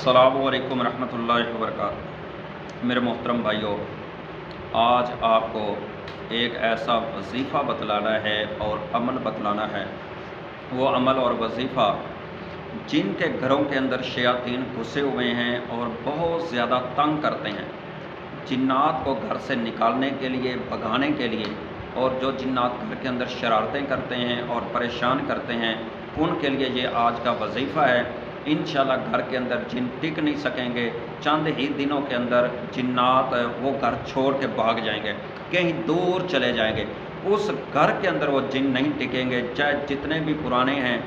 अस्सलामुअलैकुम रहमतुल्लाहि व बरकातुहू। मेरे मोहतरम भाइयों, आज आपको एक ऐसा वजीफ़ा बतलाना है और अमल बतलाना है। वो अमल और वजीफ़ा जिन के घरों के अंदर शयातीन घुसे हुए हैं और बहुत ज़्यादा तंग करते हैं, जिन्नात को घर से निकालने के लिए, भगाने के लिए, और जो जिन्नात घर के अंदर शरारतें करते हैं और परेशान करते हैं, उनके लिए ये आज का वजीफ़ा है। इंशाअल्लाह घर के अंदर जिन टिक नहीं सकेंगे, चंद ही दिनों के अंदर जिन्नात वो घर छोड़ के भाग जाएंगे, कहीं दूर चले जाएंगे। उस घर के अंदर वो जिन नहीं टिकेंगे, चाहे जितने भी पुराने हैं,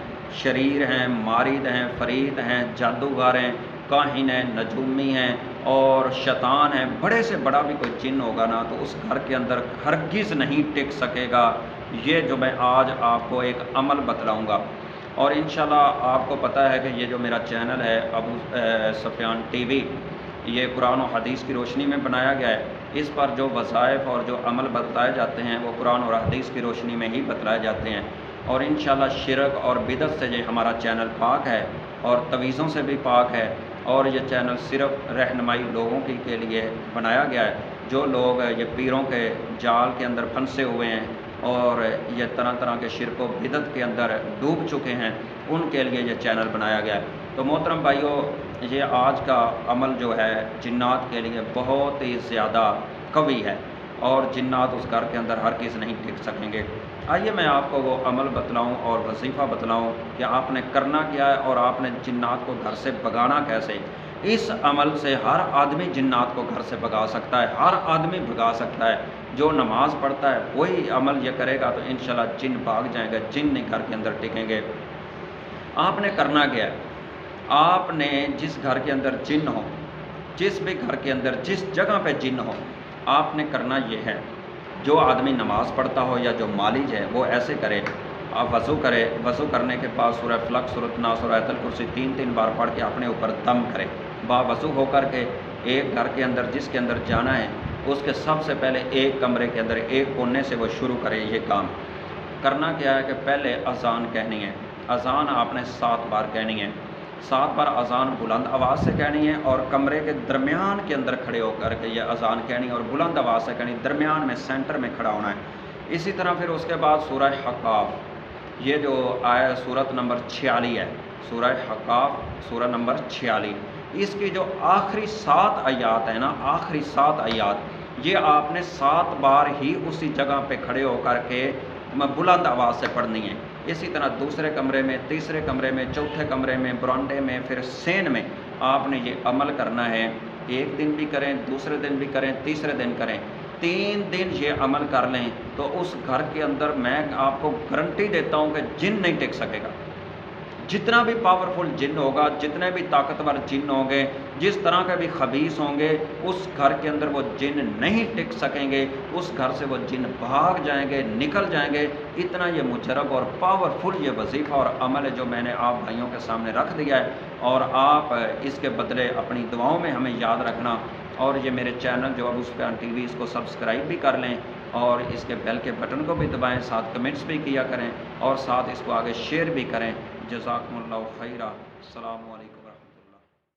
शरीर हैं, मारिद हैं, फरीद हैं, जादूगर हैं, काहिन हैं, नजूमी हैं और शैतान है, बड़े से बड़ा भी कोई जिन होगा ना, तो उस घर के अंदर हरगिज़ नहीं टिक सकेगा। ये जो मैं आज आपको एक अमल बतलाऊँगा, और इंशाल्लाह आपको पता है कि ये जो मेरा चैनल है अबू सुफियान टीवी, ये कुरान और हदीस की रोशनी में बनाया गया है। इस पर जो वज़ाइफ और जो अमल बताए जाते हैं वो कुरान और हदीस की रोशनी में ही बतलाए जाते हैं। और इंशाल्लाह शिरक और बिदअत से ये हमारा चैनल पाक है और तवीज़ों से भी पाक है। और ये चैनल सिर्फ़ रहनुमाई लोगों के लिए बनाया गया है, जो लोग ये पीरों के जाल के अंदर फंसे हुए हैं और ये तरह तरह के शिरक व बिदअत के अंदर डूब चुके हैं, उनके लिए ये चैनल बनाया गया है। तो मोहतरम भाइयों, ये आज का अमल जो है जिन्नात के लिए बहुत ही ज़्यादा कवी है और जिन्नात उस घर के अंदर हर किस नहीं टिक सकेंगे। आइए मैं आपको वो अमल बतलाऊं और वजीफ़ा बतलाऊं कि आपने करना क्या है और आपने जिन्नात को घर से भगाना कैसे। इस अमल से हर आदमी जिन्नात को घर से भगा सकता है, हर आदमी भगा सकता है। जो नमाज़ पढ़ता है वही अमल ये करेगा तो इंशाल्लाह जिन भाग जाएगा, जिन नहीं घर के अंदर टिकेंगे। आपने करना क्या है, आपने जिस घर के अंदर जिन हो, जिस भी घर के अंदर जिस जगह पे जिन हो, आपने करना ये है, जो आदमी नमाज़ पढ़ता हो या जो मालिज है वो ऐसे करे, आप वज़ू करे, वज़ू करने के बाद सूरह फलक, सूरत नास और आयतुल कुर्सी 3-3 बार पढ़ के अपने ऊपर दम करे। बावज़ू होकर के एक घर के अंदर जिसके अंदर जाना है, उसके सबसे पहले एक कमरे के अंदर एक कोने से वो शुरू करे। ये काम करना क्या है कि पहले अज़ान कहनी है। अज़ान आपने 7 बार कहनी है, 7 बार अज़ान बुलंद आवाज़ से कहनी है और कमरे के दरमियान के अंदर खड़े होकर के ये अज़ान कहनी है और बुलंद आवाज़ से कहनी, दरमियान में सेंटर में खड़ा होना है। इसी तरह फिर उसके बाद सूरह हक़ाफ़, ये जो आया सूरत नंबर 46 है, सूरह हक़ाफ़ सूरह नंबर 46, इसकी जो आखिरी 7 आयात है ना, आखिरी 7 आयात, ये आपने 7 बार ही उसी जगह पे खड़े होकर के बुलंद आवाज़ से पढ़नी है। इसी तरह दूसरे कमरे में, तीसरे कमरे में, चौथे कमरे में, बरामदे में, फिर सेन में आपने ये अमल करना है। एक दिन भी करें, दूसरे दिन भी करें, तीसरे दिन करें, 3 दिन ये अमल कर लें तो उस घर के अंदर मैं आपको गारंटी देता हूँ कि जिन नहीं टिक सकेगा। जितना भी पावरफुल जिन होगा, जितने भी ताकतवर जिन होंगे, जिस तरह के भी खबीस होंगे, उस घर के अंदर वो जिन नहीं टिक सकेंगे, उस घर से वो जिन भाग जाएंगे, निकल जाएंगे। इतना ये मुजरब और पावरफुल ये वजीफ़ा और अमल है जो मैंने आप भाइयों के सामने रख दिया है, और आप इसके बदले अपनी दुआओं में हमें याद रखना। और ये मेरे चैनल जो अबू सुफियान टीवी, इसको सब्सक्राइब भी कर लें और इसके बेल के बटन को भी दबाएं, साथ कमेंट्स भी किया करें और साथ इसको आगे शेयर भी करें। जज़ाकुमुल्लाहु खैरा। अस्सलामु अलैकुम।